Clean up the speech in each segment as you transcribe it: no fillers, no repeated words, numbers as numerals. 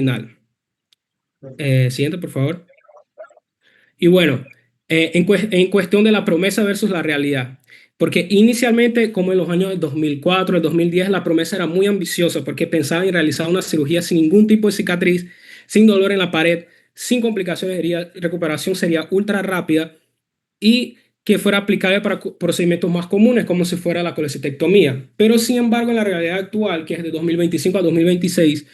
final. Siguiente, por favor. Y bueno, en cuestión de la promesa versus la realidad, porque inicialmente, como en los años del 2004, el 2010, la promesa era muy ambiciosa porque pensaba en realizar una cirugía sin ningún tipo de cicatriz, sin dolor en la pared, sin complicaciones, recuperación sería ultra rápida y que fuera aplicable para procedimientos más comunes, como si fuera la colecistectomía. Pero sin embargo, en la realidad actual, que es de 2025 a 2026,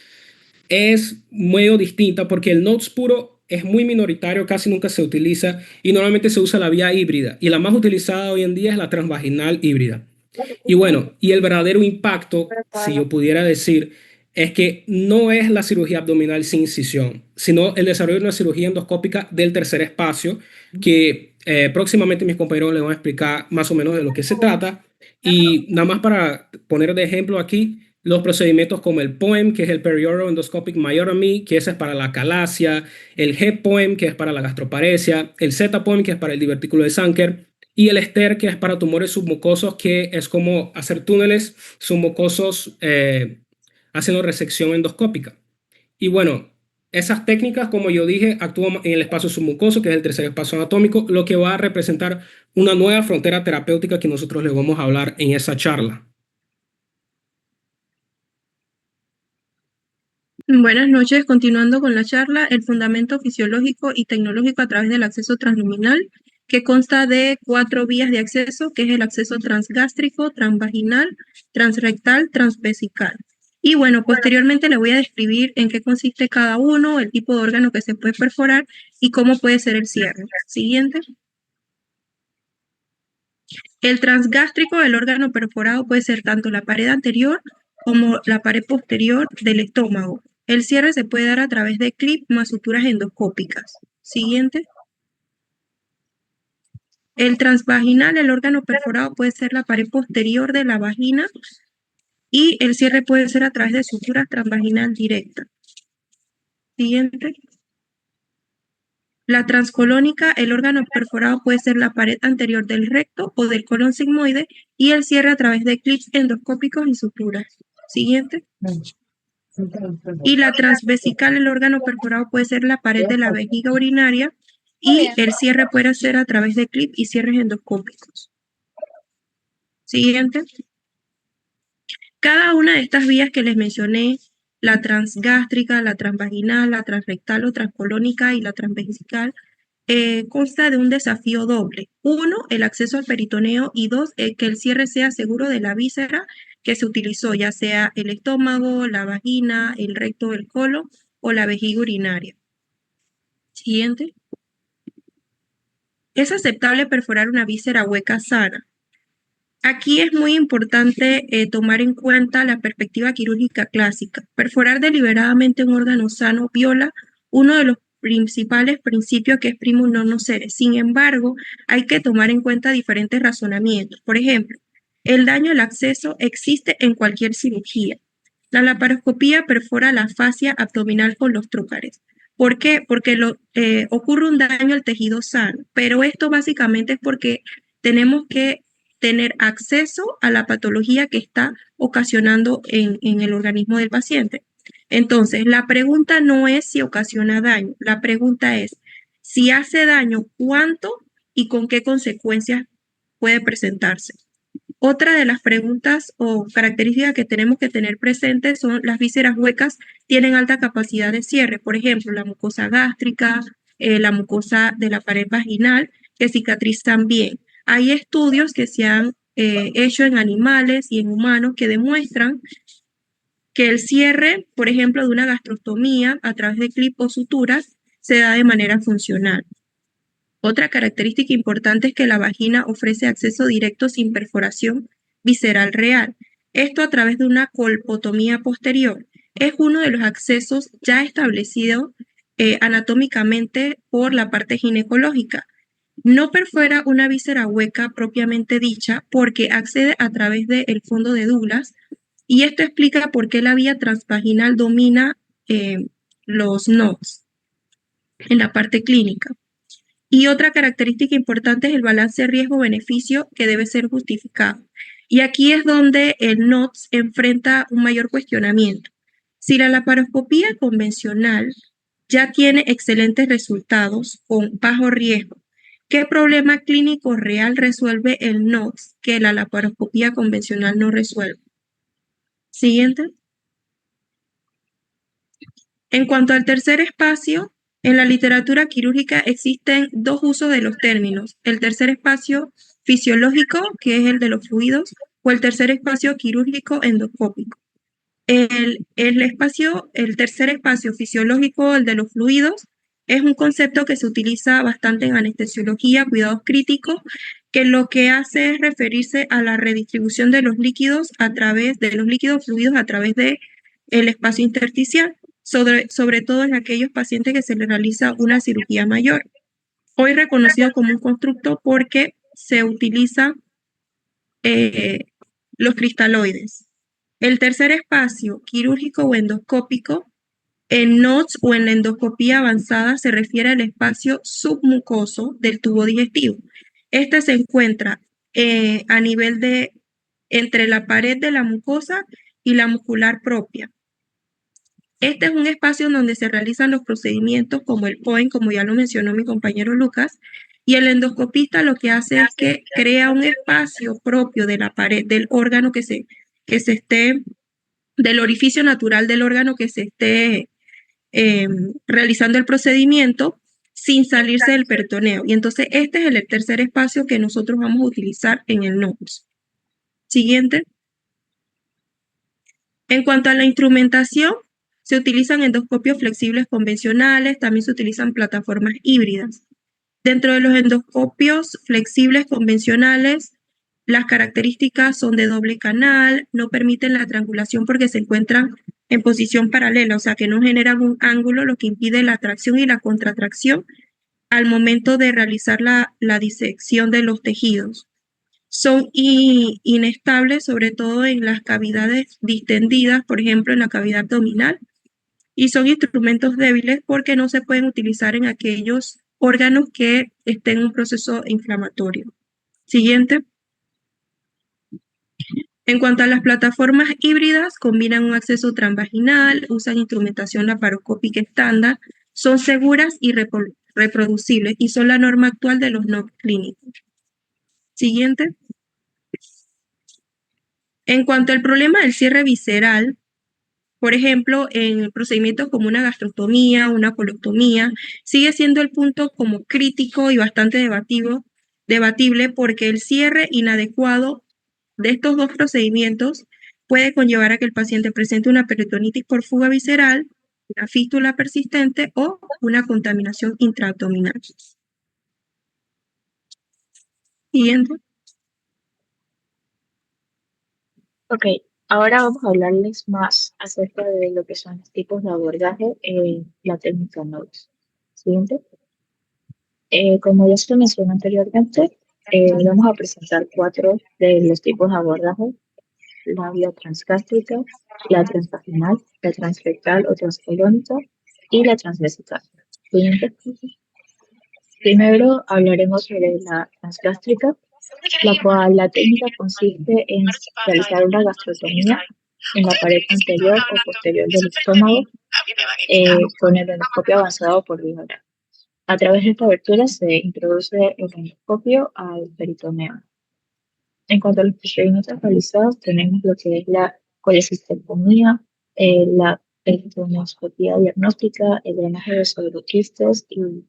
es medio distinta porque el Notes puro es muy minoritario, casi nunca se utiliza y normalmente se usa la vía híbrida. Y la más utilizada hoy en día es la transvaginal híbrida. Y bueno, y el verdadero impacto, si yo pudiera decir, es que no es la cirugía abdominal sin incisión, sino el desarrollo de una cirugía endoscópica del tercer espacio, que próximamente mis compañeros les van a explicar más o menos de lo que se trata. Y nada más para poner de ejemplo aquí, los procedimientos como el POEM, que es el Perioral Endoscopic Myotomy, que ese es para la calasia, el G-POEM, que es para la gastroparesia, el Z-POEM, que es para el divertículo de Sanker, y el ESTER, que es para tumores submucosos, que es como hacer túneles submucosos haciendo resección endoscópica. Y bueno, esas técnicas, como yo dije, actúan en el espacio submucoso, que es el tercer espacio anatómico, lo que va a representar una nueva frontera terapéutica que nosotros les vamos a hablar en esa charla. Buenas noches, continuando con la charla, el fundamento fisiológico y tecnológico a través del acceso transluminal, que consta de 4 vías de acceso, que es el acceso transgástrico, transvaginal, transrectal, transvesical. Y bueno, posteriormente le voy a describir en qué consiste cada uno, el tipo de órgano que se puede perforar y cómo puede ser el cierre. Siguiente. El transgástrico, el órgano perforado, puede ser tanto la pared anterior como la pared posterior del estómago. El cierre se puede dar a través de clip más suturas endoscópicas. Siguiente. El transvaginal, el órgano perforado, puede ser la pared posterior de la vagina y el cierre puede ser a través de suturas transvaginal directa. Siguiente. La transcolónica, el órgano perforado puede ser la pared anterior del recto o del colon sigmoide y el cierre a través de clips endoscópicos y suturas. Siguiente. Y la transvesical, el órgano perforado puede ser la pared de la vejiga urinaria y el cierre puede ser a través de clip y cierres endoscópicos. Siguiente. Cada una de estas vías que les mencioné, la transgástrica, la transvaginal, la transrectal o transcolónica y la transvesical, consta de un desafío doble. Uno, el acceso al peritoneo y dos, que el cierre sea seguro de la víscera que se utilizó, ya sea el estómago, la vagina, el recto, el colon o la vejiga urinaria. Siguiente. Es aceptable perforar una víscera hueca sana. Aquí es muy importante tomar en cuenta la perspectiva quirúrgica clásica. Perforar deliberadamente un órgano sano viola uno de los principales principios que es primus non nocere. Sin embargo, hay que tomar en cuenta diferentes razonamientos. Por ejemplo, el daño al acceso existe en cualquier cirugía. La laparoscopía perfora la fascia abdominal con los trúcares. ¿Por qué? Porque ocurre un daño al tejido sano, pero esto básicamente es porque tenemos que tener acceso a la patología que está ocasionando en el organismo del paciente. Entonces, la pregunta no es si ocasiona daño, la pregunta es si hace daño, cuánto y con qué consecuencias puede presentarse. Otra de las preguntas o características que tenemos que tener presentes son las vísceras huecas tienen alta capacidad de cierre, por ejemplo, la mucosa gástrica, la mucosa de la pared vaginal, que cicatrizan bien. Hay estudios que se han hecho en animales y en humanos que demuestran que el cierre, por ejemplo, de una gastrostomía a través de clip o suturas se da de manera funcional. Otra característica importante es que la vagina ofrece acceso directo sin perforación visceral real. Esto a través de una colpotomía posterior. Es uno de los accesos ya establecidos anatómicamente por la parte ginecológica. No perfora una víscera hueca propiamente dicha porque accede a través del fondo de Douglas y esto explica por qué la vía transvaginal domina los NODs en la parte clínica. Y otra característica importante es el balance riesgo-beneficio que debe ser justificado. Y aquí es donde el NOTS enfrenta un mayor cuestionamiento. Si la laparoscopía convencional ya tiene excelentes resultados con bajo riesgo, ¿qué problema clínico real resuelve el NOX que la laparoscopía convencional no resuelve? Siguiente. En cuanto al tercer espacio, en la literatura quirúrgica existen dos usos de los términos: el tercer espacio fisiológico, que es el de los fluidos, o el tercer espacio quirúrgico endoscópico. El tercer espacio fisiológico, el de los fluidos, es un concepto que se utiliza bastante en anestesiología, cuidados críticos, que lo que hace es referirse a la redistribución de los líquidos fluidos a través de el espacio intersticial, sobre todo en aquellos pacientes que se les realiza una cirugía mayor. Hoy reconocido como un constructo porque se utiliza los cristaloides. El tercer espacio, quirúrgico o endoscópico, en NOTS o en la endoscopía avanzada se refiere al espacio submucoso del tubo digestivo. Este se encuentra a nivel de entre la pared de la mucosa y la muscular propia. Este es un espacio en donde se realizan los procedimientos como el POEM, como ya lo mencionó mi compañero Lucas, y el endoscopista lo que hace es que crea un espacio propio de la pared del órgano del orificio natural del órgano que se esté realizando el procedimiento sin salirse del peritoneo. Y entonces este es el tercer espacio que nosotros vamos a utilizar en el NOTS. Siguiente. En cuanto a la instrumentación, se utilizan endoscopios flexibles convencionales, también se utilizan plataformas híbridas. Dentro de los endoscopios flexibles convencionales, las características son de doble canal, no permiten la triangulación porque se encuentran en posición paralela, o sea que no generan un ángulo, lo que impide la tracción y la contratracción al momento de realizar la disección de los tejidos. Son inestables, sobre todo en las cavidades distendidas, por ejemplo, en la cavidad abdominal, y son instrumentos débiles porque no se pueden utilizar en aquellos órganos que estén en un proceso inflamatorio. Siguiente. En cuanto a las plataformas híbridas, combinan un acceso transvaginal, usan instrumentación laparoscópica estándar, son seguras y reproducibles y son la norma actual de los NOC clínicos. Siguiente. En cuanto al problema del cierre visceral, por ejemplo, en procedimientos como una gastrostomía, una colostomía, sigue siendo el punto como crítico y bastante debatible porque el cierre inadecuado de estos dos procedimientos puede conllevar a que el paciente presente una peritonitis por fuga visceral, una fístula persistente o una contaminación intraabdominal. Siguiente. Ok, ahora vamos a hablarles más acerca de lo que son los tipos de abordaje en la técnica NOTS. Siguiente. Como ya se mencionó anteriormente, vamos a presentar 4 de los tipos de abordaje: la vía transgástrica, la transvaginal, la transrectal o transcolónica y la transvesical. Siguiente. Primero hablaremos sobre la transgástrica, la cual la técnica consiste en realizar una gastrotomía en la pared anterior o posterior del estómago con el endoscopio avanzado por vía oral. A través de esta abertura se introduce el endoscopio al peritoneo. En cuanto a los procedimientos realizados, tenemos lo que es la colecistectomía, la peritoneoscopía diagnóstica, el drenaje de pseudoquistes y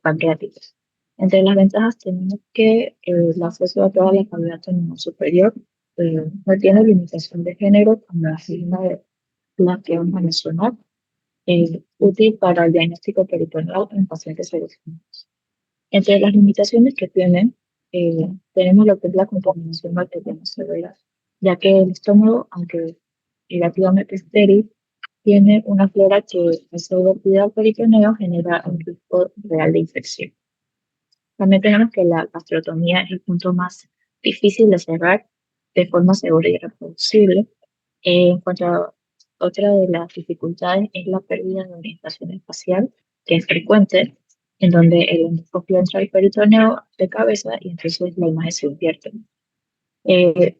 pancreáticos. Entre las ventajas tenemos que el acceso a toda la cavidad abdominal superior no tiene limitación de género, como una de las que vamos a mencionar, útil para el diagnóstico peritoneal en pacientes seleccionados. Entre las limitaciones que tienen, tenemos lo que es la contaminación bacteriana severa, ya que el estómago, aunque relativamente estéril, tiene una flora que al ser vertida al peritoneo genera un riesgo real de infección. También tenemos que la gastrotomía es el punto más difícil de cerrar de forma segura y reproducible. En cuanto a otra de las dificultades es la pérdida de orientación espacial, que es frecuente, en donde el endoscopio entra al peritoneo de cabeza y entonces la imagen se invierte.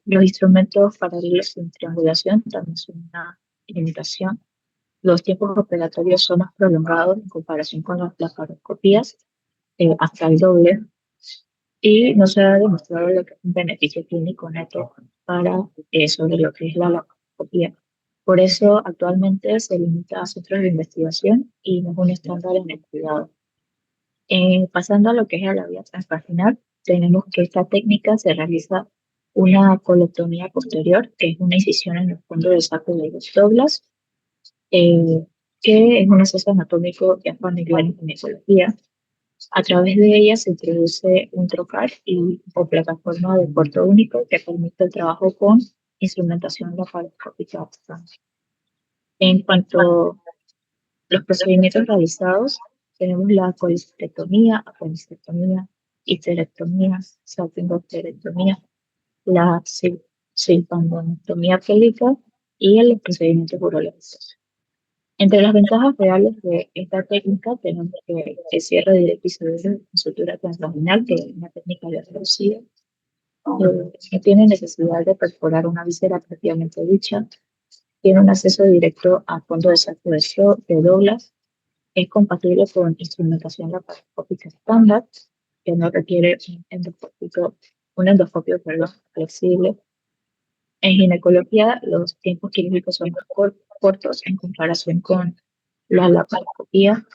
Los instrumentos paralelos en triangulación también son una limitación, los tiempos operatorios son más prolongados en comparación con las laparoscopías, hasta el doble, y no se ha demostrado lo que es un beneficio clínico neto para sobre lo que es la laparoscopía. Por eso actualmente se limita a centros de investigación y no es un estándar en el cuidado. Pasando a lo que es a la vía transvaginal, tenemos que esta técnica se realiza una colectomía posterior, que es una incisión en el fondo del saco de los doblas, eh, que es un acceso anatómico ya familiar en ginecología. A través de ella se introduce un trocar o plataforma de puerto único que permite el trabajo con instrumentación laparoscópica. En cuanto a los procedimientos realizados, tenemos la colistectomía, apendicectomía, histerectomía, salpingocterectomía, la silpandotomía pélvica y los procedimientos urológicos. Entre las ventajas reales de esta técnica tenemos que el cierre directo y seguro en sutura transvaginal, que es una técnica de reducida, no tiene necesidad de perforar una víscera propiamente dicha, tiene un acceso directo al fondo de saco de doblas, es compatible con instrumentación laparoscópica estándar, que no requiere un endoscopio flexible. En ginecología, los tiempos quirúrgicos son más cortos en comparación con la laparoscopía,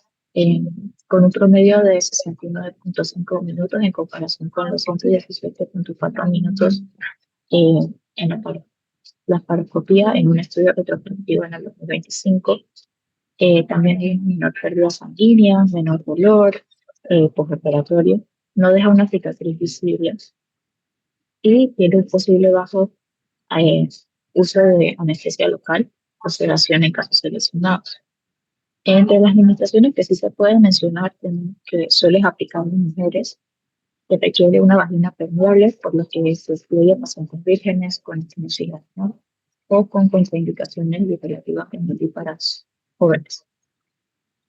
con un promedio de 69.5 minutos en comparación con los 117.4 minutos en la laparoscopía en un estudio retrospectivo en el 2025. También hay menor pérdida sanguínea, menor dolor postoperatorio, no deja una cicatriz visible y tiene un posible bajo eh, uso de anestesia local o sedación en casos seleccionados. Entre las limitaciones que sí se pueden mencionar, tenemos que suele aplicar en mujeres, que requiere una vagina permeable, por lo que se excluye pacientes vírgenes con estenosis, ¿no? O con contraindicaciones operativas para jóvenes.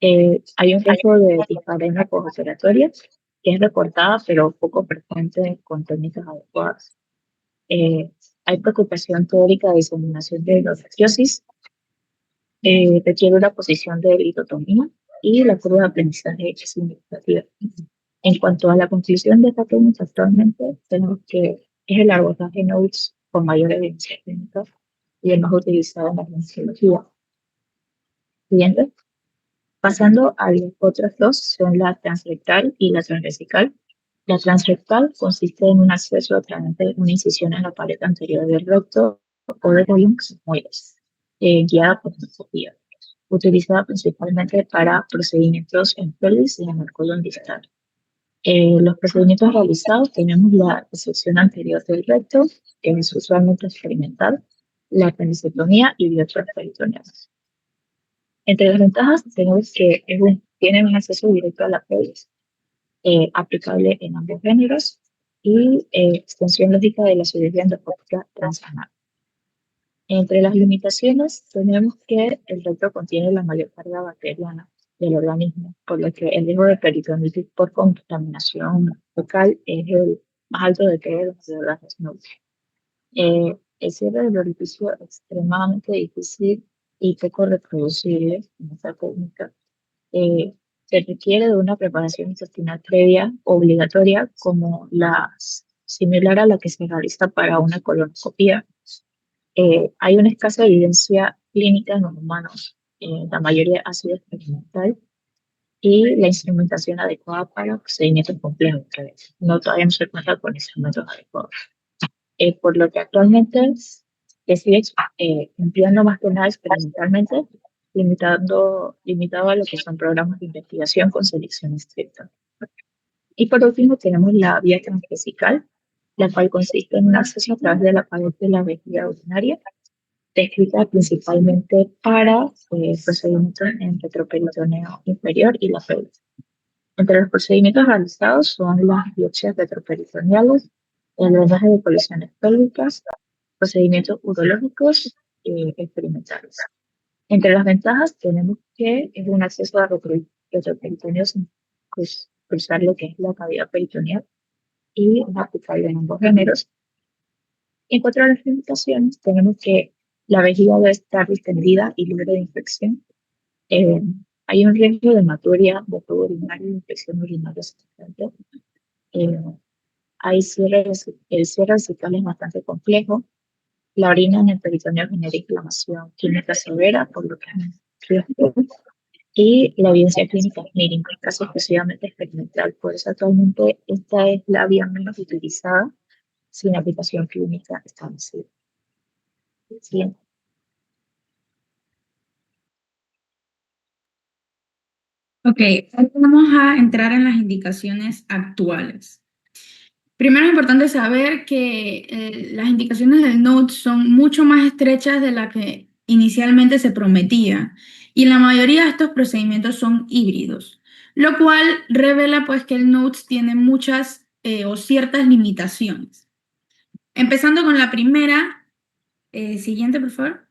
Hay un riesgo de dispareunia postoperatoria que es reportada pero poco frecuente con técnicas adecuadas. Hay preocupación teórica de diseminación de endometriosis, requiere una posición de litotomía y la curva de aprendizaje es significativa. En cuanto a la conclusión de esta técnica, actualmente tenemos que es el abordaje NOES con mayor evidencia clínica y el más utilizado en la ginecología. Siguiente. Pasando a las otras dos, son la transrectal y la transvesical. La transrectal consiste en un acceso a través de una incisión en la pared anterior del recto o de colon sigmoides, guiada por endoscopía, utilizada principalmente para procedimientos en pelvis y en el colon distal. Los procedimientos realizados tenemos la resección anterior del recto, que es usualmente experimental, la apendicectomía y biopsias peritoneales. Entre las ventajas tenemos que tiene un acceso directo a la pelvis, aplicable en ambos géneros, y extensión lógica de la cirugía endoscópica transanal. Entre las limitaciones tenemos que el recto contiene la mayor carga bacteriana del organismo, por lo que el riesgo de peritonitis por contaminación fecal es el más alto de todos los organismos. El cierre del orificio es extremadamente difícil y poco reproducible en esta técnica. Se requiere de una preparación intestinal previa obligatoria, como similar a la que se realiza para una colonoscopia. Hay una escasa evidencia clínica en los humanos, la mayoría ha sido experimental, y la instrumentación adecuada para procedimientos complejos, que todavía no se cuenta con instrumentos adecuados. Por lo que actualmente se sigue empleando más que nada experimentalmente, limitado a lo que son programas de investigación con selección estricta. Y por último tenemos la vía transvesical, la cual consiste en un acceso a través de la pared de la vejiga urinaria, descrita principalmente para procedimientos en retroperitoneo inferior y la pelvis. Entre los procedimientos realizados son las biopsias retroperitoneales, el drenaje de colisiones pélvicas, procedimientos urológicos experimentales. Entre las ventajas tenemos que es un acceso a retroperitoneo sin cruzar lo que es la cavidad peritoneal y es aplicable en ambos géneros. En cuanto a las limitaciones, tenemos que La vejiga debe estar distendida y libre de infección. Eh, Hay un riesgo de hematuria, de tubo urinario y infección urinaria suficiente. Eh, el cierre vesical es bastante complejo. La orina en el peritoneo genera inflamación química severa, por lo que es un riesgo. Y la evidencia clínica es mínima, casi exclusivamente experimental. Por eso actualmente esta es la vía menos utilizada sin aplicación clínica establecida. Sí. Ok, ahora vamos a entrar en las indicaciones actuales. Primero es importante saber que las indicaciones del NOTE son mucho más estrechas de las que inicialmente se prometía y la mayoría de estos procedimientos son híbridos, lo cual revela pues que el NOTE tiene muchas o ciertas limitaciones. Empezando con la primera, siguiente por favor.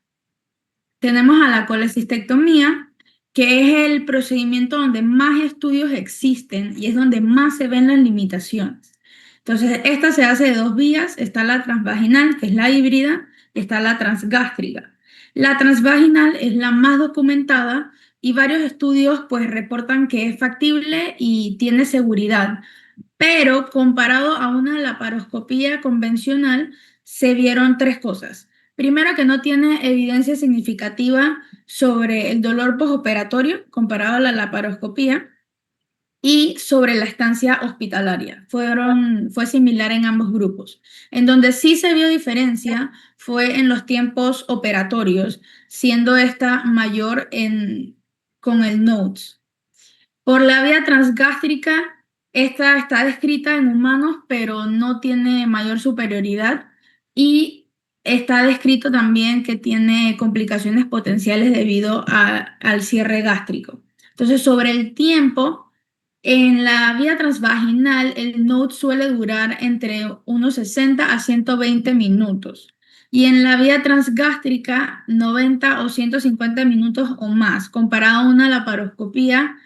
Tenemos a la colecistectomía, que es el procedimiento donde más estudios existen y es donde más se ven las limitaciones. Entonces, esta se hace de dos vías. Está la transvaginal, que es la híbrida, y está la transgástrica. La transvaginal es la más documentada y varios estudios pues reportan que es factible y tiene seguridad. Pero comparado a una laparoscopía convencional, se vieron tres cosas. Primero, que no tiene evidencia significativa sobre el dolor postoperatorio comparado a la laparoscopía y sobre la estancia hospitalaria. Fue similar en ambos grupos. En donde sí se vio diferencia fue en los tiempos operatorios, siendo esta mayor con el NOTES. Por la vía transgástrica, esta está descrita en humanos, pero no tiene mayor superioridad y está descrito también que tiene complicaciones potenciales debido al cierre gástrico. Entonces, sobre el tiempo, en la vía transvaginal, el NOTE suele durar entre unos 60 a 120 minutos. Y en la vía transgástrica, 90 o 150 minutos o más, comparado a una laparoscopía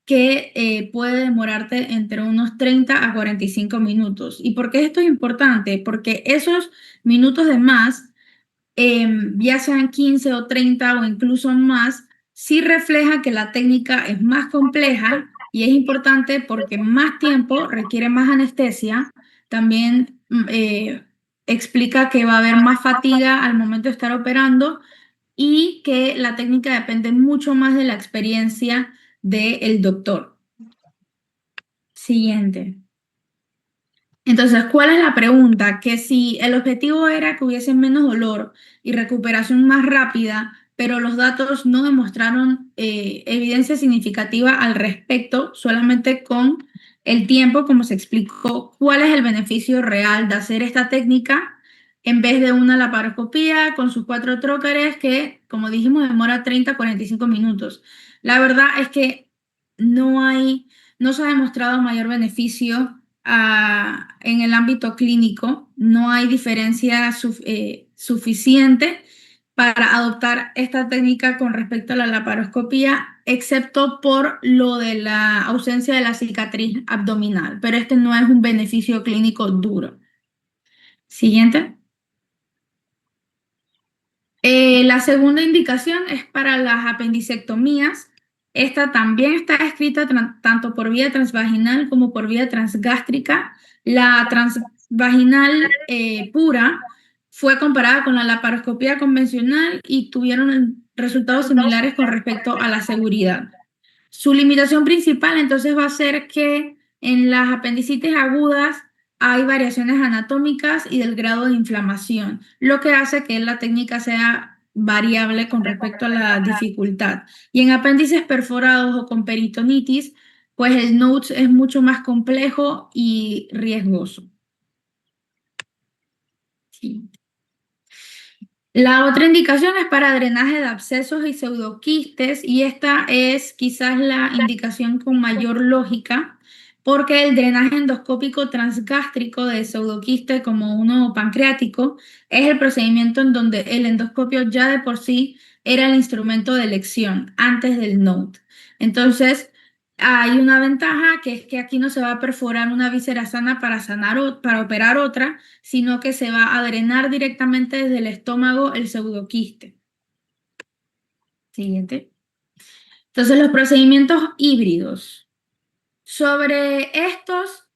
que puede demorarte entre unos 30 a 45 minutos. ¿Y por qué esto es importante? Porque esos minutos de más, ya sean 15 o 30 o incluso más, sí refleja que la técnica es más compleja y es importante porque más tiempo requiere más anestesia. También explica que va a haber más fatiga al momento de estar operando y que la técnica depende mucho más de la experiencia del doctor. Siguiente. Entonces, ¿cuál es la pregunta? Que si el objetivo era que hubiese menos dolor y recuperación más rápida, pero los datos no demostraron evidencia significativa al respecto, solamente con el tiempo, como se explicó, ¿cuál es el beneficio real de hacer esta técnica en vez de una laparoscopía con sus 4 trócares que, como dijimos, demora 30 a 45 minutos? La verdad es que no se ha demostrado mayor beneficio en el ámbito clínico. No hay diferencia suficiente para adoptar esta técnica con respecto a la laparoscopía, excepto por lo de la ausencia de la cicatriz abdominal, pero este no es un beneficio clínico duro. Siguiente. La segunda indicación es para las apendicectomías. Esta también está escrita tanto por vía transvaginal como por vía transgástrica. La transvaginal pura fue comparada con la laparoscopía convencional y tuvieron resultados similares con respecto a la seguridad. Su limitación principal entonces va a ser que en las apendicitis agudas hay variaciones anatómicas y del grado de inflamación, lo que hace que la técnica sea variable con respecto a la dificultad. Y en apéndices perforados o con peritonitis, pues el NOTES es mucho más complejo y riesgoso. Sí. La otra indicación es para drenaje de abscesos y pseudoquistes y esta es quizás la indicación con mayor lógica porque el drenaje endoscópico transgástrico de pseudoquiste como uno pancreático es el procedimiento en donde el endoscopio ya de por sí era el instrumento de elección antes del NOTE. Entonces, hay una ventaja que es que aquí no se va a perforar una víscera sana para operar otra, sino que se va a drenar directamente desde el estómago el pseudoquiste. Siguiente. Entonces, los procedimientos híbridos. Sobre estos,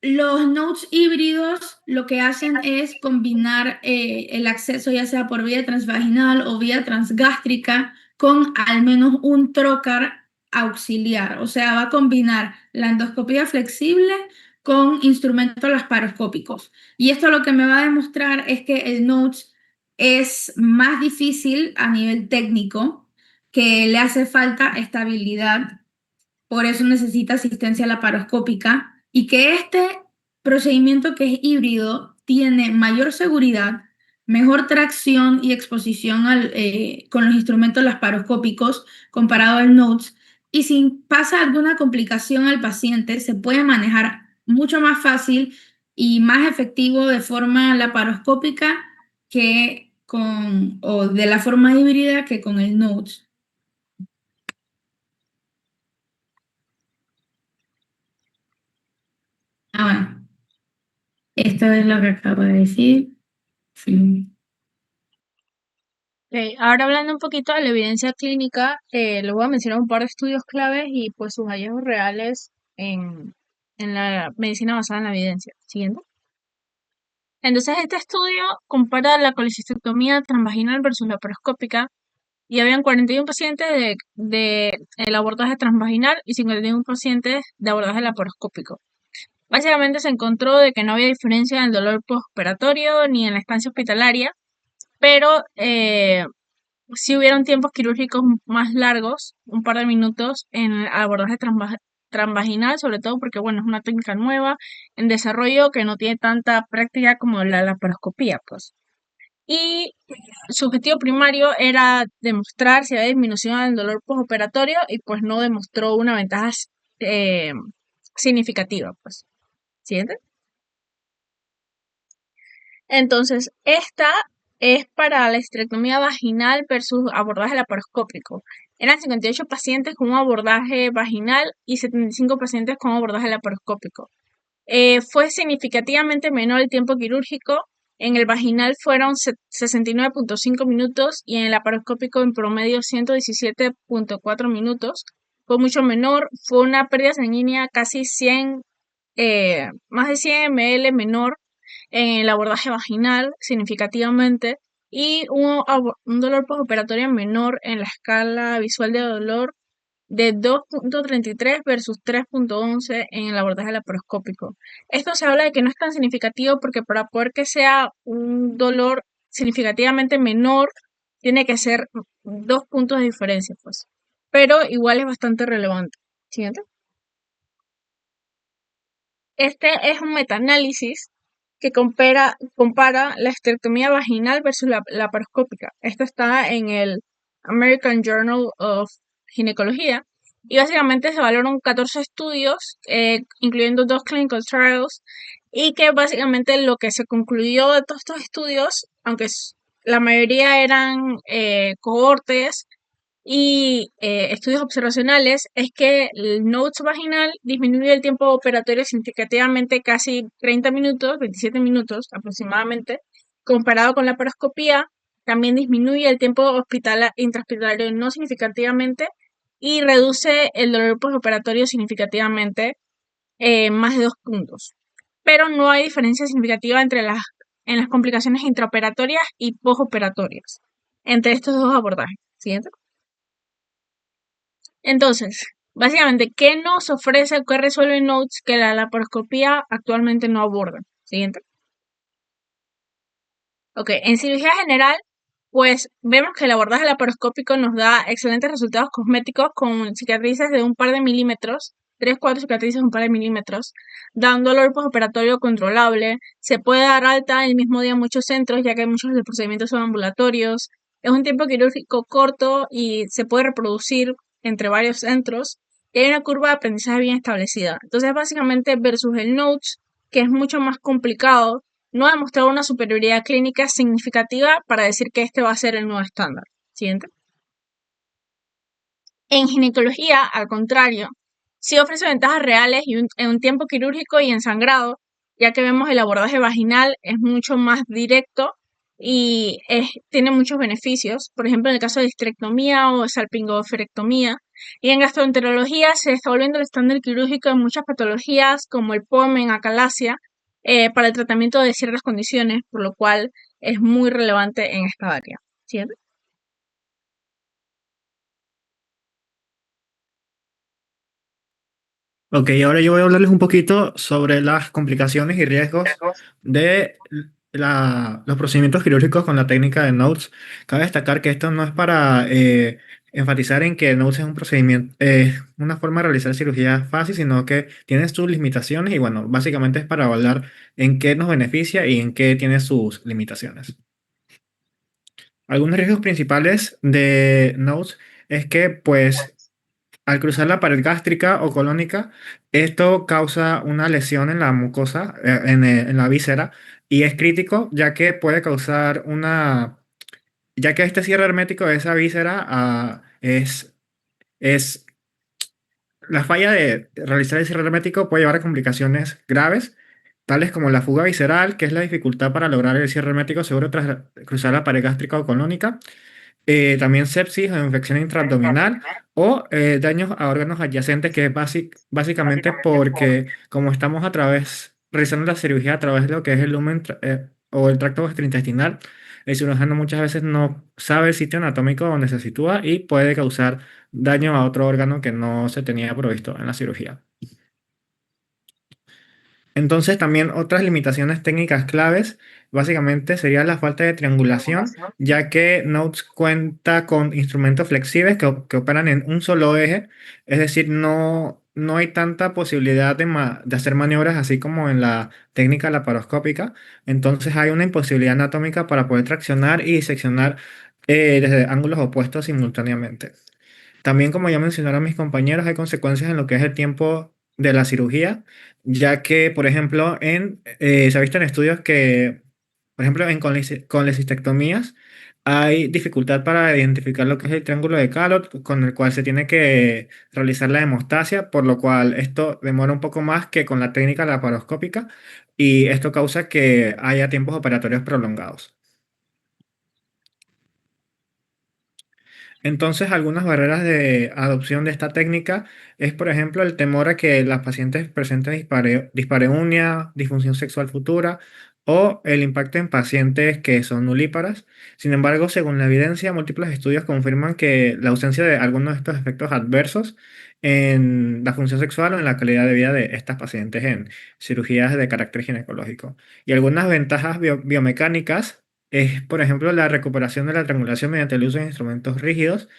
los nodes híbridos lo que hacen es combinar el acceso ya sea por vía transvaginal o vía transgástrica con al menos un trocar auxiliar. O sea, va a combinar la endoscopía flexible con instrumentos laparoscópicos. Y esto lo que me va a demostrar es que el NOTES es más difícil a nivel técnico, que le hace falta estabilidad, por eso necesita asistencia laparoscópica, y que este procedimiento que es híbrido tiene mayor seguridad, mejor tracción y exposición con los instrumentos laparoscópicos comparado al NOTES, y si pasa alguna complicación al paciente se puede manejar mucho más fácil y más efectivo de forma laparoscópica o de la forma híbrida que con el NOTES. Bueno, esto es lo que acabo de decir. Sí. Ahora hablando un poquito de la evidencia clínica, les voy a mencionar un par de estudios claves y pues sus hallazgos reales en la medicina basada en la evidencia. Siguiente. Entonces, este estudio compara la colecistectomía transvaginal versus laparoscópica y habían 41 pacientes de el abordaje transvaginal y 51 pacientes de abordaje laparoscópico. Básicamente se encontró de que no había diferencia en el dolor postoperatorio ni en la estancia hospitalaria, pero sí hubieron tiempos quirúrgicos más largos, un par de minutos, en el abordaje transvaginal, sobre todo porque, bueno, es una técnica nueva en desarrollo que no tiene tanta práctica como la laparoscopía, pues. Y su objetivo primario era demostrar si había disminución del dolor postoperatorio y pues no demostró una ventaja eh, significativa, pues. Siguiente. Entonces, esta es para la histerectomía vaginal versus abordaje laparoscópico. Eran 58 pacientes con un abordaje vaginal y 75 pacientes con abordaje laparoscópico. Fue significativamente menor el tiempo quirúrgico. En el vaginal fueron 69.5 minutos y en el laparoscópico en promedio 117.4 minutos. Fue mucho menor. Fue una pérdida sanguínea casi 100, más de 100 ml menor en el abordaje vaginal significativamente y un dolor postoperatorio menor en la escala visual de dolor de 2.33 versus 3.11 en el abordaje laparoscópico. Esto se habla de que no es tan significativo porque para poder que sea un dolor significativamente menor tiene que ser 2 puntos de diferencia, pues. Pero igual es bastante relevante. Siguiente. Este es un metaanálisis que compara la histerectomía vaginal versus la laparoscópica. Esto está en el American Journal of Ginecología y básicamente se evaluaron 14 estudios, incluyendo 2 clinical trials, y que básicamente lo que se concluyó de todos estos estudios, aunque la mayoría eran cohortes y estudios observacionales, es que el NOTES vaginal disminuye el tiempo operatorio significativamente casi 30 minutos, 27 minutos aproximadamente, comparado con la laparoscopía. También disminuye el tiempo intrahospitalario no significativamente y reduce el dolor postoperatorio significativamente, más de 2 puntos. Pero no hay diferencia significativa en las complicaciones intraoperatorias y postoperatorias entre estos dos abordajes. Siguiente. Entonces, básicamente, ¿qué nos ofrece o qué resuelve NOTES que la laparoscopía actualmente no aborda? Siguiente. Ok, en cirugía general, pues vemos que el abordaje laparoscópico nos da excelentes resultados cosméticos con cicatrices de un par de milímetros, 3-4 cicatrices de un par de milímetros, da un dolor postoperatorio controlable, se puede dar alta el mismo día en muchos centros, ya que muchos de los procedimientos son ambulatorios, es un tiempo quirúrgico corto y se puede reproducir entre varios centros, y hay una curva de aprendizaje bien establecida. Entonces, básicamente, versus el NOTES, que es mucho más complicado, no ha demostrado una superioridad clínica significativa para decir que este va a ser el nuevo estándar. Siguiente. En ginecología, al contrario, sí ofrece ventajas reales en un tiempo quirúrgico y en sangrado, ya que vemos el abordaje vaginal es mucho más directo y tiene muchos beneficios. Por ejemplo, en el caso de histerectomía o salpingoferectomía. Y en gastroenterología se está volviendo el estándar quirúrgico en muchas patologías como el pomen, acalasia, para el tratamiento de ciertas condiciones, por lo cual es muy relevante en esta área. ¿Sí? Ok, ahora yo voy a hablarles un poquito sobre las complicaciones y riesgos de los procedimientos quirúrgicos con la técnica de Notes. Cabe destacar que esto no es para enfatizar en que Notes es un procedimiento, es una forma de realizar cirugía fácil, sino que tiene sus limitaciones y bueno, básicamente es para hablar en qué nos beneficia y en qué tiene sus limitaciones. Algunos riesgos principales de Notes es que pues al cruzar la pared gástrica o colónica, esto causa una lesión en la mucosa, en la víscera, y es crítico ya que puede causar ya que este cierre hermético de esa víscera es, la falla de realizar el cierre hermético puede llevar a complicaciones graves, tales como la fuga visceral, que es la dificultad para lograr el cierre hermético seguro tras cruzar la pared gástrica o colónica, también sepsis o infección intraabdominal o daños a órganos adyacentes, que es básicamente porque como estamos realizando la cirugía a través de lo que es el lumen o el tracto gastrointestinal, el cirujano muchas veces no sabe el sitio anatómico donde se sitúa y puede causar daño a otro órgano que no se tenía previsto en la cirugía. Entonces, también otras limitaciones técnicas claves, básicamente sería la falta de triangulación, ya que Notes cuenta con instrumentos flexibles que operan en un solo eje, es decir, no hay tanta posibilidad de hacer maniobras así como en la técnica laparoscópica, entonces hay una imposibilidad anatómica para poder traccionar y diseccionar desde ángulos opuestos simultáneamente. También, como ya mencionaron mis compañeros, hay consecuencias en lo que es el tiempo de la cirugía, ya que, por ejemplo, se ha visto en estudios que, por ejemplo, con lesistectomías, hay dificultad para identificar lo que es el triángulo de Callot, con el cual se tiene que realizar la hemostasia, por lo cual esto demora un poco más que con la técnica laparoscópica, y esto causa que haya tiempos operatorios prolongados. Entonces, algunas barreras de adopción de esta técnica es, por ejemplo, el temor a que las pacientes presenten dispareunia, disfunción sexual futura o el impacto en pacientes que son nulíparas. Sin embargo, según la evidencia, múltiples estudios confirman que la ausencia de algunos de estos efectos adversos en la función sexual o en la calidad de vida de estas pacientes en cirugías de carácter ginecológico. Y algunas ventajas biomecánicas es, por ejemplo, la recuperación de la triangulación mediante el uso de instrumentos rígidos,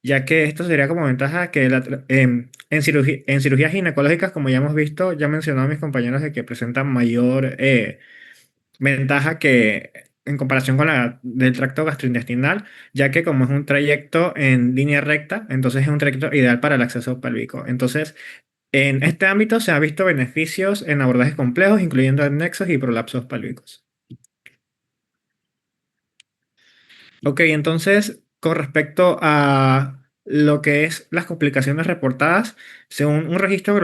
ya que esto sería como ventaja que en cirugías ginecológicas, como ya hemos visto, ya mencionado a mis compañeros de que presentan mayor ventaja que en comparación con la del tracto gastrointestinal, ya que como es un trayecto en línea recta, entonces es un trayecto ideal para el acceso pélvico. Entonces, en este ámbito se han visto beneficios en abordajes complejos, incluyendo anexos y prolapsos pélvicos. Ok, entonces, con respecto a lo que es las complicaciones reportadas, según un registro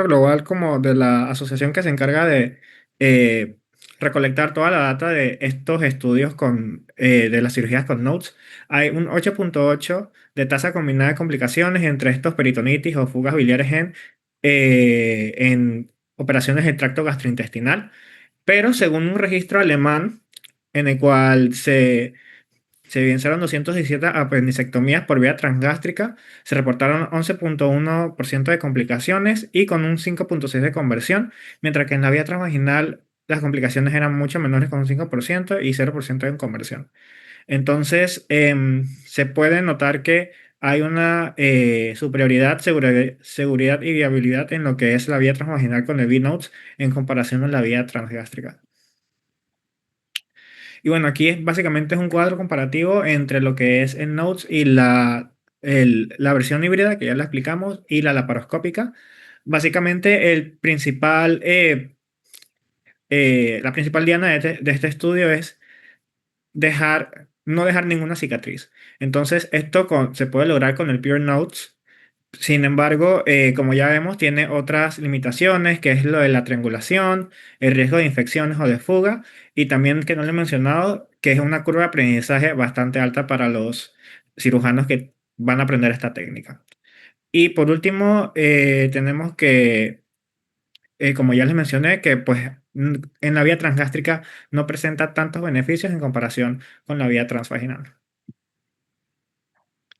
global como de la asociación que se encarga de eh, recolectar toda la data de estos estudios de las cirugías con Notes, hay un 8.8 de tasa combinada de complicaciones entre estos peritonitis o fugas biliares en operaciones del tracto gastrointestinal, pero según un registro alemán en el cual se evidenciaron 217 apendicectomías por vía transgástrica, se reportaron 11.1% de complicaciones y con un 5.6% de conversión, mientras que en la vía transvaginal las complicaciones eran mucho menores con un 5% y 0% en conversión. Entonces, se puede notar que hay una superioridad, seguridad y viabilidad en lo que es la vía transvaginal con el V-Notes en comparación a la vía transgástrica. Y bueno, aquí básicamente es un cuadro comparativo entre lo que es el Notes y la versión híbrida, que ya la explicamos, y la laparoscópica. Básicamente la principal diana de este estudio es dejar no dejar ninguna cicatriz. Entonces, se puede lograr con el Pure Notes. Sin embargo, como ya vemos, tiene otras limitaciones, que es lo de la triangulación, el riesgo de infecciones o de fuga, y también que no le he mencionado, que es una curva de aprendizaje bastante alta para los cirujanos que van a aprender esta técnica. Y por último, tenemos que, como ya les mencioné, que pues en la vía transgástrica no presenta tantos beneficios en comparación con la vía transvaginal.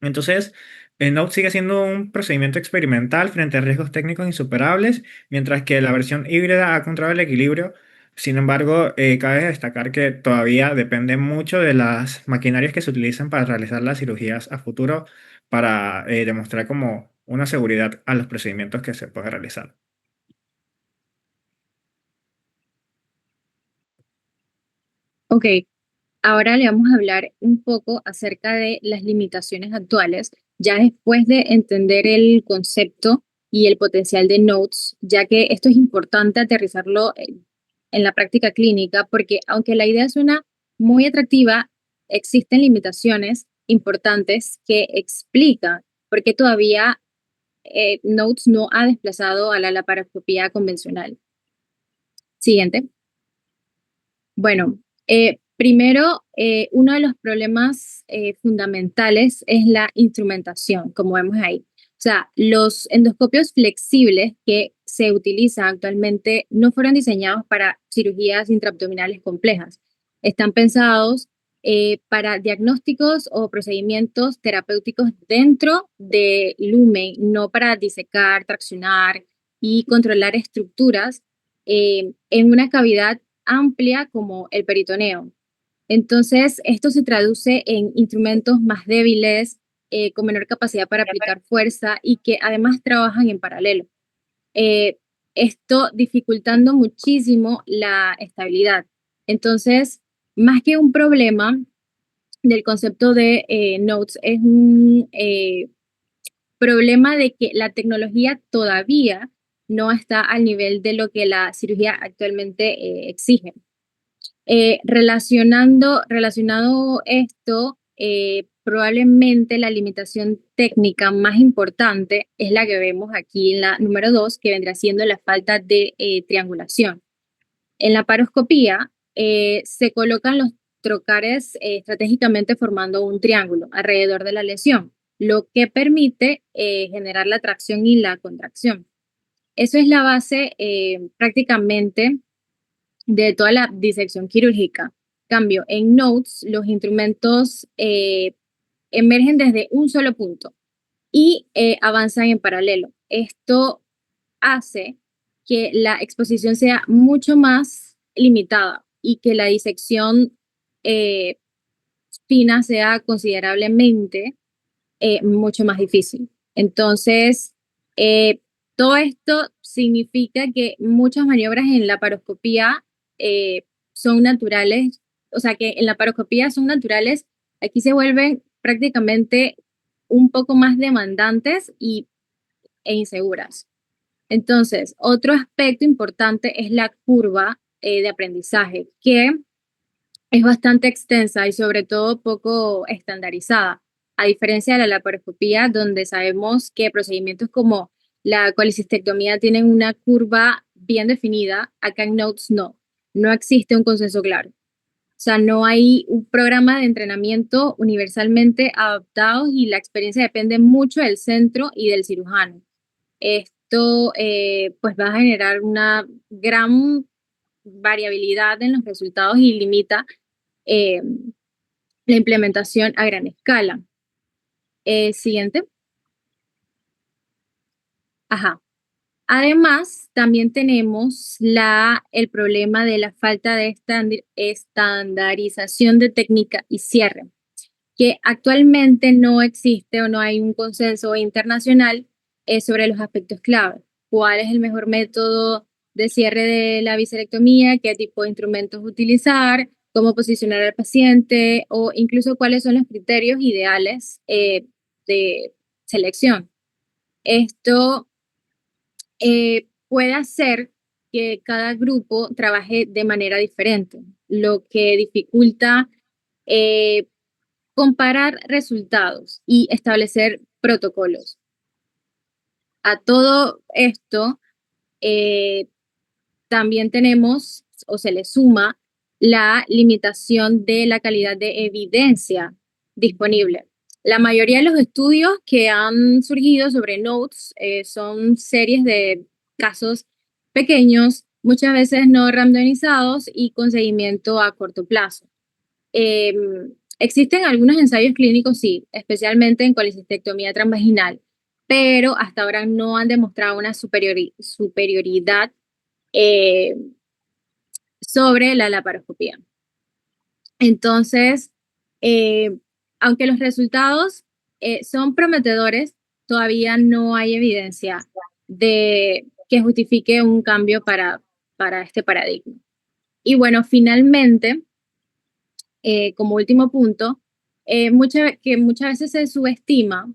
Entonces, el Note sigue siendo un procedimiento experimental frente a riesgos técnicos insuperables, mientras que la versión híbrida ha encontrado el equilibrio. Sin embargo, cabe destacar que todavía depende mucho de las maquinarias que se utilizan para realizar las cirugías a futuro para demostrar como una seguridad a los procedimientos que se puede realizar. Ok, ahora le vamos a hablar un poco acerca de las limitaciones actuales, ya después de entender el concepto y el potencial de Notes, ya que esto es importante aterrizarlo en la práctica clínica, porque aunque la idea suena muy atractiva, existen limitaciones importantes que explican por qué todavía Notes no ha desplazado a la laparoscopía convencional. Siguiente. Bueno, primero, uno de los problemas fundamentales es la instrumentación, como vemos ahí. O sea, los endoscopios flexibles que se utilizan actualmente no fueron diseñados para cirugías intraabdominales complejas. Están pensados para diagnósticos o procedimientos terapéuticos dentro del lumen, no para disecar, traccionar y controlar estructuras en una cavidad amplia como el peritoneo. Entonces, esto se traduce en instrumentos más débiles, con menor capacidad para aplicar fuerza y que además trabajan en paralelo. Eh, Esto dificultando muchísimo la estabilidad. Entonces, más que un problema del concepto de Notes, es un problema de que la tecnología todavía no está al nivel de lo que la cirugía actualmente exige. Relacionado esto, probablemente la limitación técnica más importante es la que vemos aquí en la número 2, que vendrá siendo la falta de triangulación. En la paroscopía se colocan los trocares estratégicamente formando un triángulo alrededor de la lesión, lo que permite generar la tracción y la contracción. Eso es la base prácticamente de toda la disección quirúrgica. Cambio, en Notes, los instrumentos emergen desde un solo punto y avanzan en paralelo. Esto hace que la exposición sea mucho más limitada y que la disección eh, fina sea considerablemente mucho más difícil. Entonces, eh, todo esto significa que muchas maniobras en la paroscopía son naturales, o sea que en la paroscopía son naturales, aquí se vuelven prácticamente un poco más demandantes e inseguras. Entonces, otro aspecto importante es la curva de aprendizaje, que es bastante extensa y sobre todo poco estandarizada, a diferencia de la laparoscopía, donde sabemos que procedimientos como la colecistectomía tienen una curva bien definida, acá en Notes no existe un consenso claro. O sea, no hay un programa de entrenamiento universalmente adaptado y la experiencia depende mucho del centro y del cirujano. Esto pues va a generar una gran variabilidad en los resultados y limita eh, la implementación a gran escala. Siguiente. Ajá. Además, también tenemos el problema de la falta de estandarización de técnica y cierre, que actualmente no existe o no hay un consenso internacional sobre los aspectos clave. ¿Cuál es el mejor método de cierre de la viscerectomía? ¿Qué tipo de instrumentos utilizar? ¿Cómo posicionar al paciente? O incluso cuáles son los criterios ideales de selección. Esto puede hacer que cada grupo trabaje de manera diferente, lo que dificulta eh, comparar resultados y establecer protocolos. A todo esto, también tenemos o se le suma la limitación de la calidad de evidencia disponible. La mayoría de los estudios que han surgido sobre Notes son series de casos pequeños, muchas veces no randomizados y con seguimiento a corto plazo. Existen algunos ensayos clínicos, sí, especialmente en colecistectomía transvaginal, pero hasta ahora no han demostrado una superioridad eh, sobre la laparoscopía. Entonces, aunque los resultados son prometedores, todavía no hay evidencia de que justifique un cambio para este paradigma. Y bueno, finalmente, como último punto, que muchas veces se subestima,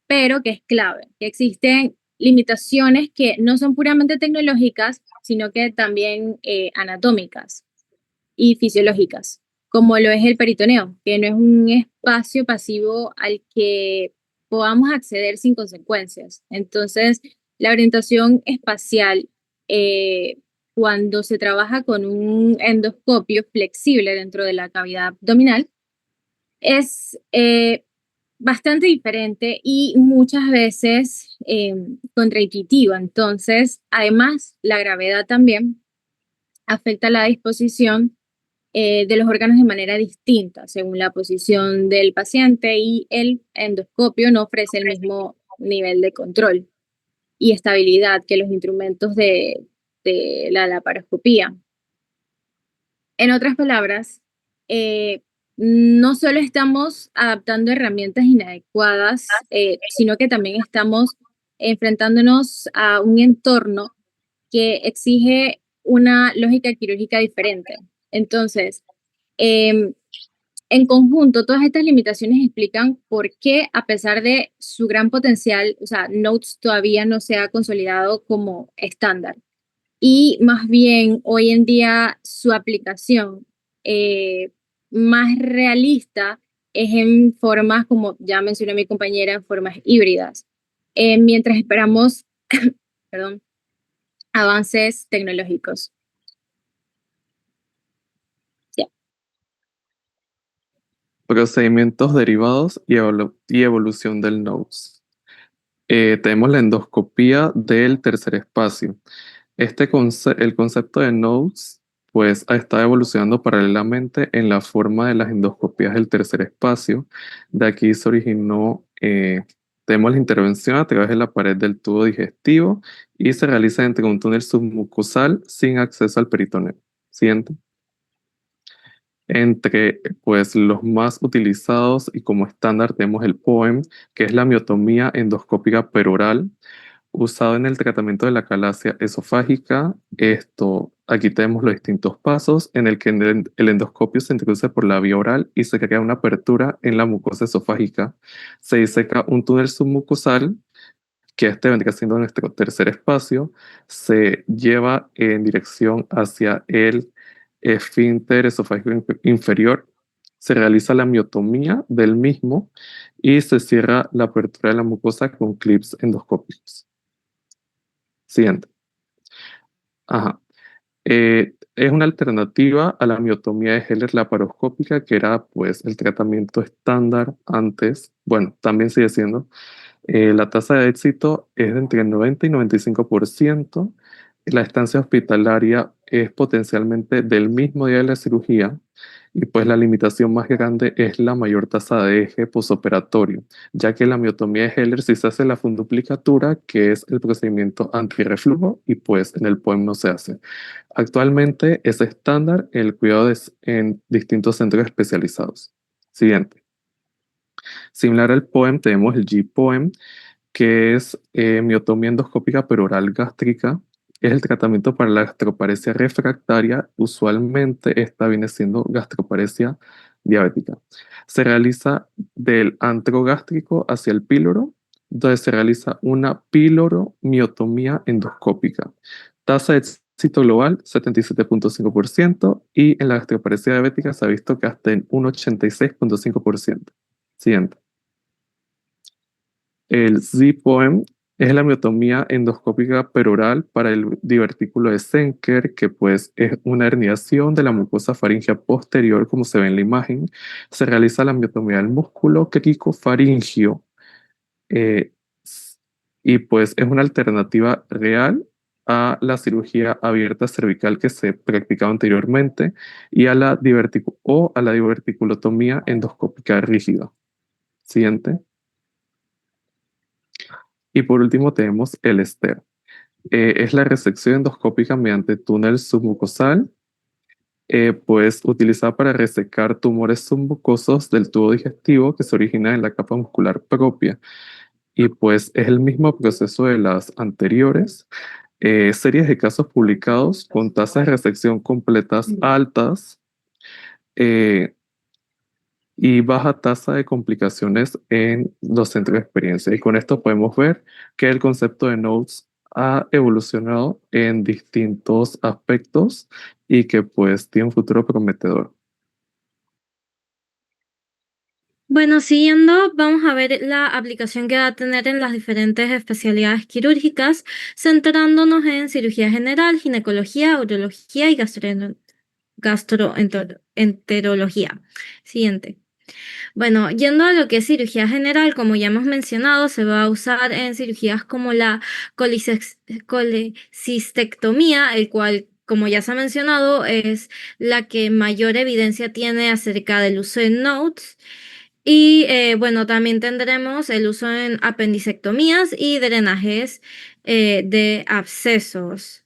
pero que es clave, que existen limitaciones que no son puramente tecnológicas, sino que también anatómicas y fisiológicas, como lo es el peritoneo, que no es un espacio pasivo al que podamos acceder sin consecuencias. Entonces, la orientación espacial, cuando se trabaja con un endoscopio flexible dentro de la cavidad abdominal, es bastante diferente y muchas veces contraintuitiva. Entonces, además, la gravedad también afecta la disposición de los órganos de manera distinta según la posición del paciente y el endoscopio no ofrece el mismo nivel de control y estabilidad que los instrumentos de la laparoscopía. En otras palabras, no solo estamos adaptando herramientas inadecuadas, sino que también estamos enfrentándonos a un entorno que exige una lógica quirúrgica diferente. Entonces, en conjunto, todas estas limitaciones explican por qué, a pesar de su gran potencial, o sea, Notes todavía no se ha consolidado como estándar. Y más bien, hoy en día, su aplicación más realista es en formas, como ya mencionó mi compañera, en formas híbridas. Mientras esperamos, perdón, avances tecnológicos. Ya. Procedimientos derivados y evolución del NOES. Tenemos la endoscopía del tercer espacio. El concepto de NOES pues ha estado evolucionando paralelamente en la forma de las endoscopías del tercer espacio. De aquí se originó, tenemos la intervención a través de la pared del tubo digestivo y se realiza entre un túnel submucosal sin acceso al peritoneo. Siguiente. Entre pues, los más utilizados y como estándar tenemos el POEM, que es la miotomía endoscópica peroral, usado en el tratamiento de la calasia esofágica. Aquí tenemos los distintos pasos en el que el endoscopio se introduce por la vía oral y se crea una apertura en la mucosa esofágica. Se diseca un túnel submucosal, que vendría siendo nuestro tercer espacio, se lleva en dirección hacia el esfínter esofágico inferior, se realiza la miotomía del mismo y se cierra la apertura de la mucosa con clips endoscópicos. Siguiente. Ajá. Es una alternativa a la miotomía de Heller laparoscópica, que era pues el tratamiento estándar antes, bueno, también sigue siendo. La tasa de éxito es de entre el 90 y 95%. La estancia hospitalaria es potencialmente del mismo día de la cirugía y pues la limitación más grande es la mayor tasa de eje posoperatorio, ya que la miotomía de Heller sí se hace la funduplicatura, que es el procedimiento antirreflujo, y pues en el POEM no se hace. Actualmente es estándar el cuidado en distintos centros especializados. Siguiente. Similar al POEM tenemos el G-POEM, que es miotomía endoscópica peroral gástrica. Es el tratamiento para la gastroparesia refractaria. Usualmente esta viene siendo gastroparesia diabética. Se realiza del antro gástrico hacia el píloro, donde se realiza una píloromiotomía endoscópica. Tasa de éxito global, 77.5%, y en la gastroparesia diabética se ha visto que hasta en un 86.5%. Siguiente. El Z-POEM es la miotomía endoscópica peroral para el divertículo de Zenker, que pues es una herniación de la mucosa faríngea posterior, como se ve en la imagen. Se realiza la miotomía del músculo cricofaringio, eh, y pues es una alternativa real a la cirugía abierta cervical que se practicaba anteriormente y a la diverticulotomía endoscópica rígida. Siguiente. Y por último tenemos el STER. Es la resección endoscópica mediante túnel submucosal, pues utilizada para resecar tumores submucosos del tubo digestivo que se originan en la capa muscular propia. Y pues es el mismo proceso de las anteriores. Series de casos publicados con tasas de resección completas altas, eh, y baja tasa de complicaciones en los centros de experiencia. Y con esto podemos ver que el concepto de nodes ha evolucionado en distintos aspectos y que pues tiene un futuro prometedor. Bueno, siguiendo, vamos a ver la aplicación que va a tener en las diferentes especialidades quirúrgicas, centrándonos en cirugía general, ginecología, urología y gastroenterología. Siguiente. Bueno, yendo a lo que es cirugía general, como ya hemos mencionado, se va a usar en cirugías como la colecistectomía, el cual, como ya se ha mencionado, es la que mayor evidencia tiene acerca del uso de NOTES. Y bueno, también tendremos el uso en apendicectomías y drenajes de abscesos.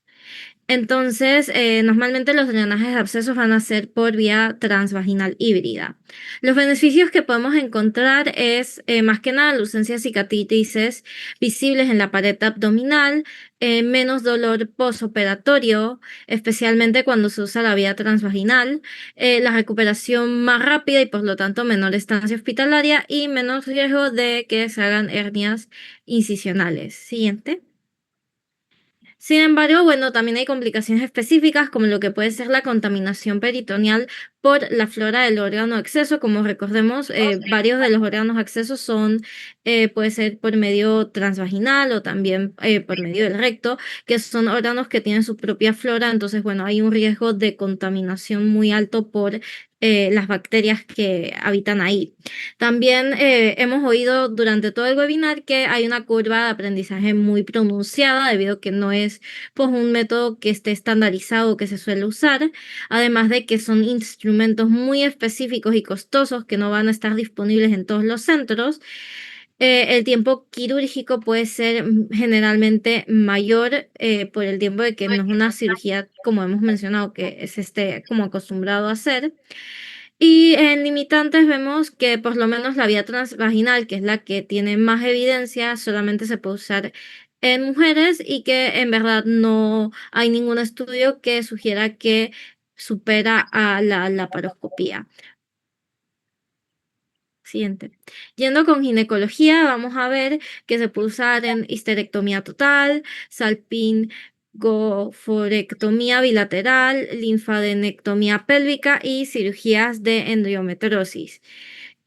Entonces, normalmente los drenajes de abscesos van a ser por vía transvaginal híbrida. Los beneficios que podemos encontrar es más que nada la ausencia de cicatrices visibles en la pared abdominal, menos dolor posoperatorio, especialmente cuando se usa la vía transvaginal, la recuperación más rápida y por lo tanto menor estancia hospitalaria y menos riesgo de que se hagan hernias incisionales. Siguiente. Sin embargo, bueno, también hay complicaciones específicas como lo que puede ser la contaminación peritoneal por la flora del órgano de acceso. Como recordemos, varios de los órganos de acceso son, puede ser por medio transvaginal o también por medio del recto, que son órganos que tienen su propia flora. Entonces, bueno, hay un riesgo de contaminación muy alto por las bacterias que habitan ahí. También hemos oído durante todo el webinar que hay una curva de aprendizaje muy pronunciada debido a que no es pues, un método que esté estandarizado o que se suele usar, además de que son instrumentos muy específicos y costosos que no van a estar disponibles en todos los centros. El tiempo quirúrgico puede ser generalmente mayor por el tiempo de que no es una cirugía, como hemos mencionado, que se esté como acostumbrado a hacer. Y en limitantes vemos que por lo menos la vía transvaginal, que es la que tiene más evidencia, solamente se puede usar en mujeres y que en verdad no hay ningún estudio que sugiera que supera a la laparoscopía. Siguiente. Yendo con ginecología, vamos a ver que se puede usar en histerectomía total, salpingoforectomía bilateral, linfadenectomía pélvica y cirugías de endometriosis.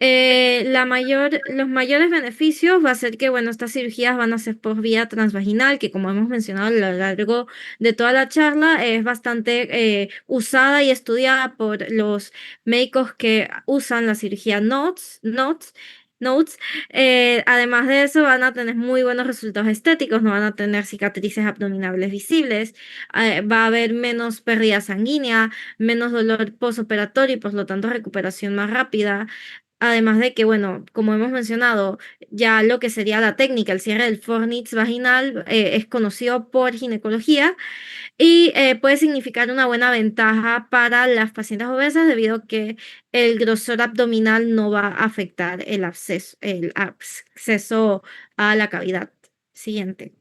Los mayores beneficios va a ser que, bueno, estas cirugías van a ser por vía transvaginal, que como hemos mencionado a lo largo de toda la charla, es bastante usada y estudiada por los médicos que usan la cirugía NOTES. Además de eso, van a tener muy buenos resultados estéticos, no van a tener cicatrices abdominales visibles, va a haber menos pérdida sanguínea, menos dolor posoperatorio y por lo tanto recuperación más rápida. Además de que, bueno, como hemos mencionado, ya lo que sería la técnica, el cierre del fornix vaginal, es conocido por ginecología y puede significar una buena ventaja para las pacientes obesas debido a que el grosor abdominal no va a afectar el acceso a la cavidad. Siguiente.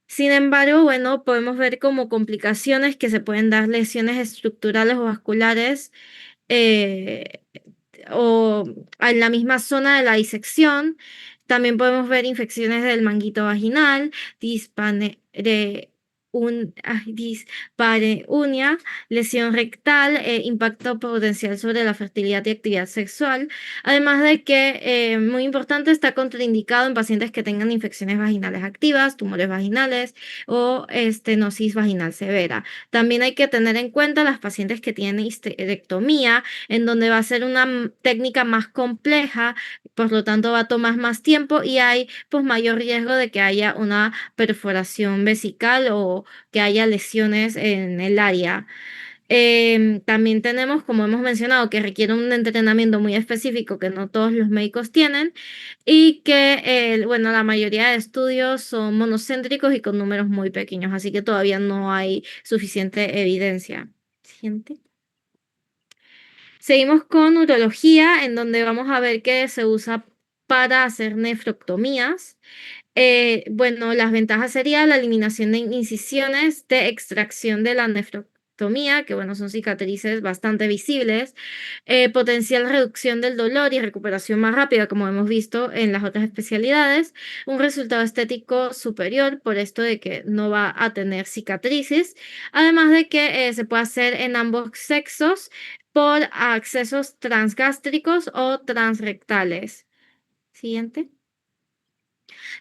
Sin embargo, bueno, podemos ver como complicaciones que se pueden dar lesiones estructurales o vasculares eh, o en la misma zona de la disección. También podemos ver infecciones del manguito vaginal, dispareunia, lesión rectal, impacto potencial sobre la fertilidad y actividad sexual. Además de que, muy importante, está contraindicado en pacientes que tengan infecciones vaginales activas, tumores vaginales o estenosis vaginal severa. También hay que tener en cuenta las pacientes que tienen histerectomía, en donde va a ser una técnica más compleja, por lo tanto va a tomar más tiempo y hay pues mayor riesgo de que haya una perforación vesical o que haya lesiones en el área. También tenemos, como hemos mencionado, que requiere un entrenamiento muy específico que no todos los médicos tienen y que, bueno, la mayoría de estudios son monocéntricos y con números muy pequeños, así que todavía no hay suficiente evidencia. Siguiente. Seguimos con urología, en donde vamos a ver que se usa para hacer nefrectomías. Bueno, las ventajas serían la eliminación de incisiones de extracción de la nefrectomía, que bueno, son cicatrices bastante visibles, potencial reducción del dolor y recuperación más rápida, como hemos visto en las otras especialidades, un resultado estético superior por esto de que no va a tener cicatrices, además de que se puede hacer en ambos sexos por accesos transgástricos o transrectales. Siguiente.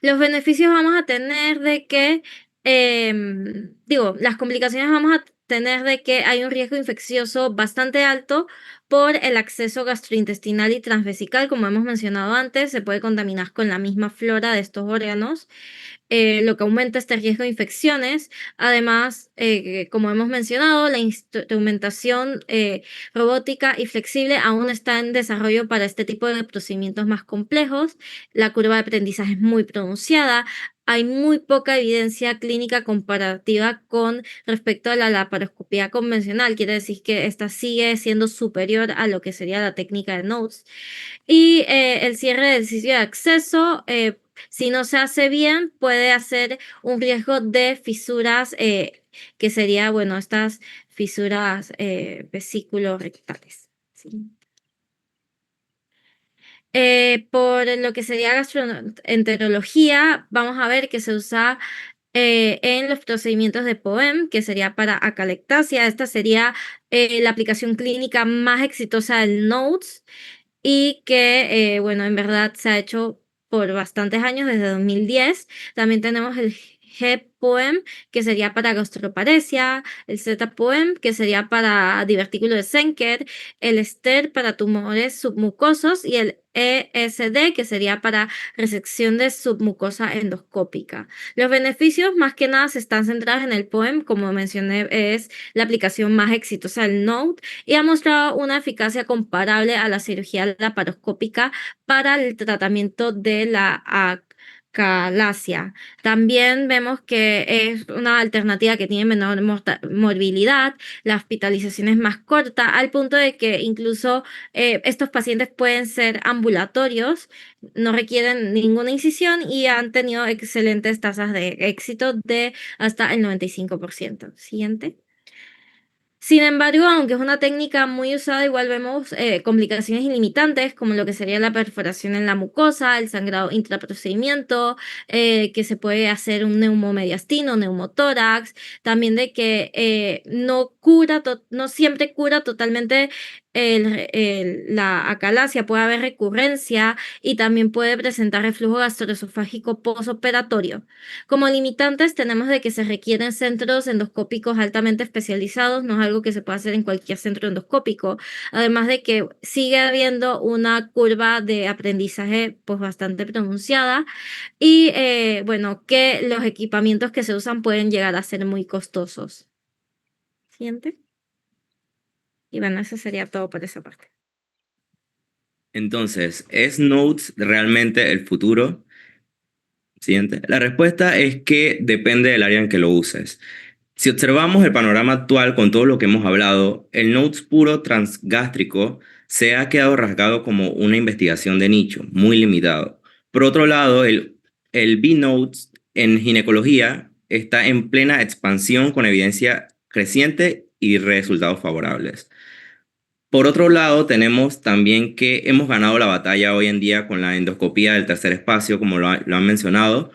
Los beneficios vamos a tener de que, las complicaciones vamos a tener de que hay un riesgo infeccioso bastante alto por el acceso gastrointestinal y transvesical, como hemos mencionado antes, se puede contaminar con la misma flora de estos órganos, lo que aumenta este riesgo de infecciones. Además, como hemos mencionado, la instrumentación robótica y flexible aún está en desarrollo para este tipo de procedimientos más complejos. La curva de aprendizaje es muy pronunciada. Hay muy poca evidencia clínica comparativa con respecto a la laparoscopía convencional. Quiere decir que esta sigue siendo superior a lo que sería la técnica de Notes. Y el cierre del sitio de acceso, si no se hace bien, puede hacer un riesgo de fisuras, que sería, bueno, estas fisuras vesículo-rectales. ¿Sí? Por lo que sería gastroenterología, vamos a ver que se usa en los procedimientos de POEM, que sería para acalectasia. Esta sería la aplicación clínica más exitosa del NOTES y que, bueno, en verdad se ha hecho por bastantes años, desde 2010. También tenemos el G-POEM, que sería para gastroparesia, el Z-POEM, que sería para divertículo de Zenker, el STER para tumores submucosos y el ESD, que sería para resección de submucosa endoscópica. Los beneficios más que nada se están centrados en el POEM, como mencioné, es la aplicación más exitosa del NOTE y ha mostrado una eficacia comparable a la cirugía laparoscópica para el tratamiento de la acalasia. También vemos que es una alternativa que tiene menor morbilidad, la hospitalización es más corta, al punto de que incluso estos pacientes pueden ser ambulatorios, no requieren ninguna incisión y han tenido excelentes tasas de éxito de hasta el 95%. Siguiente. Sin embargo, aunque es una técnica muy usada, igual vemos complicaciones ilimitantes, como lo que sería la perforación en la mucosa, el sangrado intraprocedimiento, que se puede hacer un neumomediastino, neumotórax, también de que no siempre cura totalmente la acalasia, puede haber recurrencia y también puede presentar reflujo gastroesofágico postoperatorio. Como limitantes tenemos de que se requieren centros endoscópicos altamente especializados, no es algo que se pueda hacer en cualquier centro endoscópico, además de que sigue habiendo una curva de aprendizaje pues bastante pronunciada y bueno, que los equipamientos que se usan pueden llegar a ser muy costosos. Siguiente. Y bueno, eso sería todo por esa parte. Entonces, ¿es Notes realmente el futuro? Siguiente. La respuesta es que depende del área en que lo uses. Si observamos el panorama actual con todo lo que hemos hablado, el Notes puro transgástrico se ha quedado rasgado como una investigación de nicho, muy limitado. Por otro lado, el B-Notes en ginecología está en plena expansión con evidencia creciente y resultados favorables. Por otro lado, tenemos también que hemos ganado la batalla hoy en día con la endoscopía del tercer espacio, como lo han mencionado,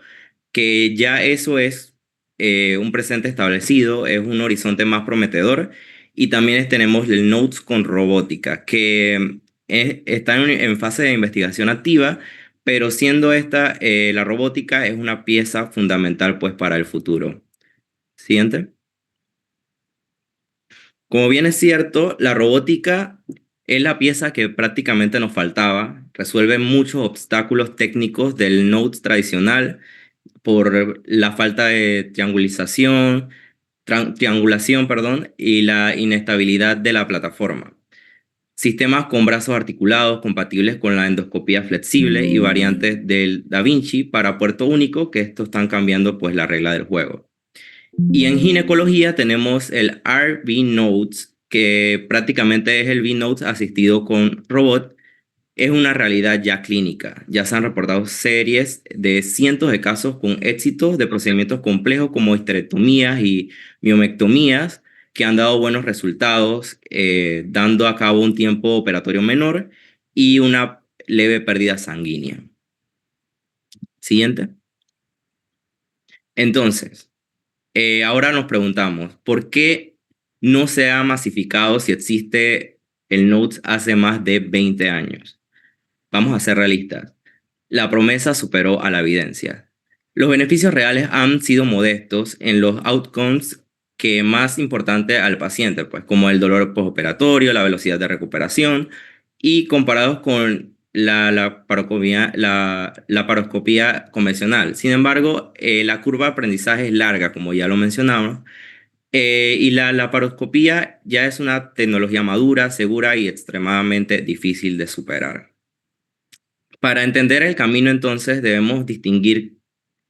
que ya eso es un presente establecido, es un horizonte más prometedor. Y también tenemos el Nodes con robótica, que está en fase de investigación activa, pero siendo esta, la robótica es una pieza fundamental pues para el futuro. Siguiente. Como bien es cierto, la robótica es la pieza que prácticamente nos faltaba. Resuelve muchos obstáculos técnicos del Node tradicional por la falta de triangulación, perdón, y la inestabilidad de la plataforma. Sistemas con brazos articulados compatibles con la endoscopía flexible y variantes del Da Vinci para puerto único, que esto están cambiando pues la regla del juego. Y en ginecología tenemos el RV-Nodes, que prácticamente es el V-Nodes asistido con robot. Es una realidad ya clínica. Ya se han reportado series de cientos de casos con éxitos de procedimientos complejos como histerectomías y miomectomías que han dado buenos resultados, dando a cabo un tiempo operatorio menor y una leve pérdida sanguínea. Siguiente. Entonces, ahora nos preguntamos, ¿por qué no se ha masificado si existe el Nodes hace más de 20 años? Vamos a ser realistas. La promesa superó a la evidencia. Los beneficios reales han sido modestos en los outcomes que más importante al paciente, pues como el dolor postoperatorio, la velocidad de recuperación, y comparados con la laparoscopía convencional. Sin embargo, la curva de aprendizaje es larga, como ya lo mencionamos, y la laparoscopía ya es una tecnología madura, segura y extremadamente difícil de superar. Para entender el camino, entonces, debemos distinguir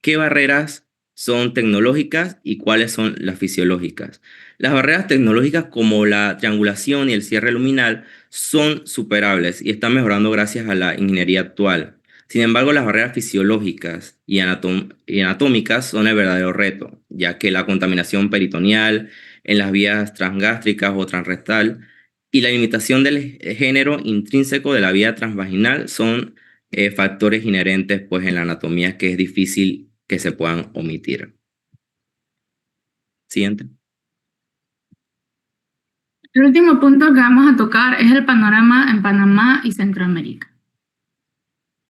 qué barreras son tecnológicas y cuáles son las fisiológicas. Las barreras tecnológicas, como la triangulación y el cierre luminal, son superables y están mejorando gracias a la ingeniería actual. Sin embargo, las barreras fisiológicas y anatómicas son el verdadero reto, ya que la contaminación peritoneal en las vías transgástricas o transrectal y la limitación del género intrínseco de la vía transvaginal son factores inherentes pues en la anatomía que es difícil que se puedan omitir. Siguiente. El último punto que vamos a tocar es el panorama en Panamá y Centroamérica.